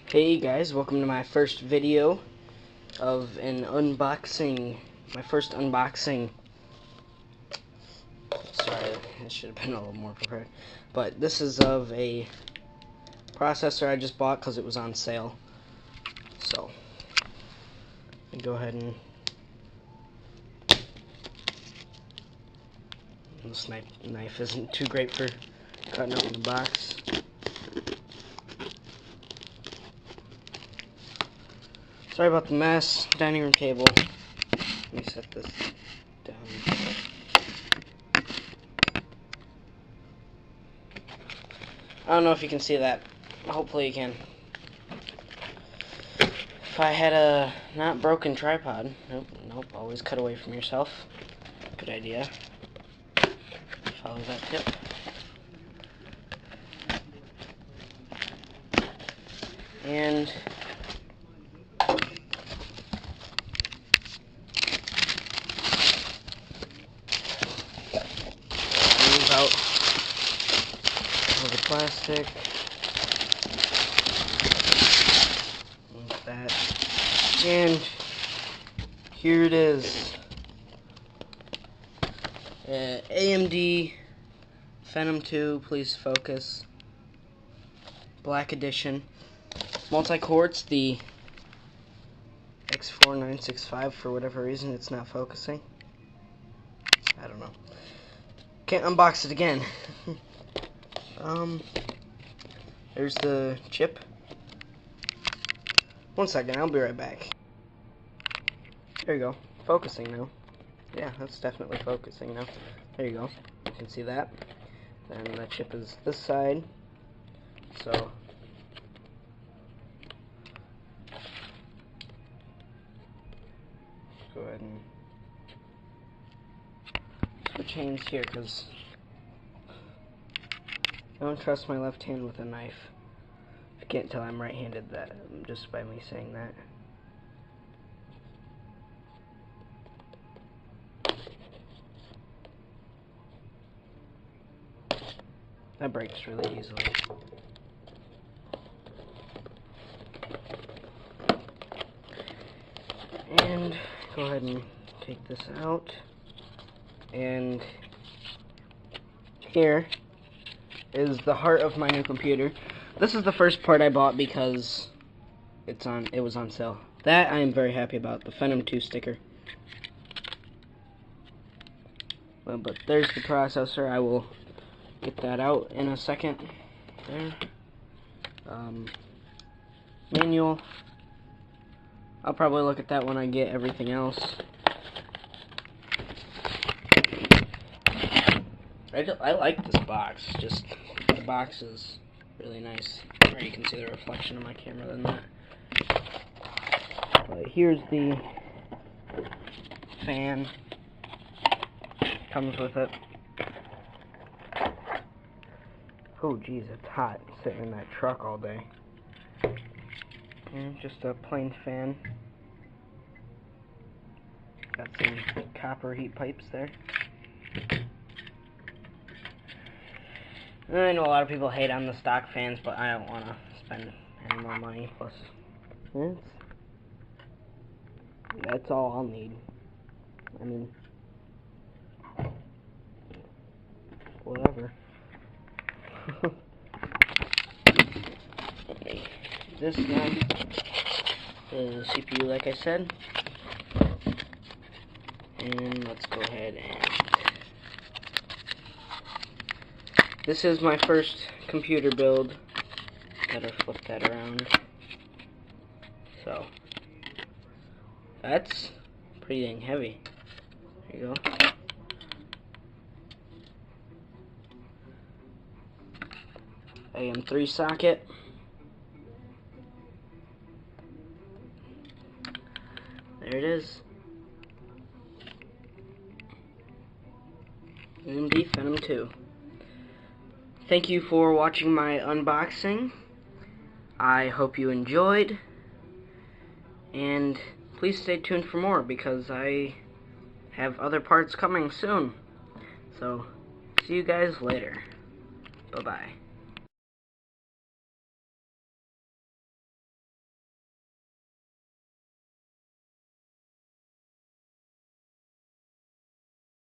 Hey guys, welcome to my first video of an unboxing. My first unboxing. Sorry, I should have been a little more prepared. But this is of a processor I just bought because it was on sale. So, let me go ahead and this knife isn't too great for cutting open the box. Sorry about the mess. Dining room table. Let me set this down. I don't know if you can see that. Hopefully you can. If I had a not broken tripod. Nope, always cut away from yourself. Good idea. Follow that tip. And move out all the plastic. Like that. And here it is. AMD Phenom 2, please focus. Black edition. Multi-core, it's the X4965. For whatever reason, it's not focusing. I don't know. Can't unbox it again. There's the chip. One second, I'll be right back. There you go. Focusing now. Yeah, that's definitely focusing now. There you go. You can see that. Then the chip is this side. So go ahead and switch hands here because I don't trust my left hand with a knife. I can't tell I'm right-handed that just by me saying that. That breaks really easily. And go ahead and take this out. And here is the heart of my new computer. This is the first part I bought because it was on sale. That I am very happy about, the Phenom 2 sticker. Well, but there's the processor. I will get that out in a second. There. Manual. I'll probably look at that when I get everything else. I like this box. Just the box is really nice. Or you can see the reflection of my camera than that. Here's the fan. Comes with it. Oh geez, it's hot sitting in that truck all day. And just a plain fan. Got some copper heat pipes there. I know a lot of people hate on the stock fans, but I don't want to spend any more money. Plus, that's all I'll need. I mean, whatever. This now is the CPU, like I said. And let's go ahead and... This is my first computer build. Better flip that around. So, that's pretty dang heavy. There you go. AM3 socket. There it is. AMD Phenom 2. Thank you for watching my unboxing. I hope you enjoyed. And please stay tuned for more because I have other parts coming soon. So, see you guys later. Bye-bye.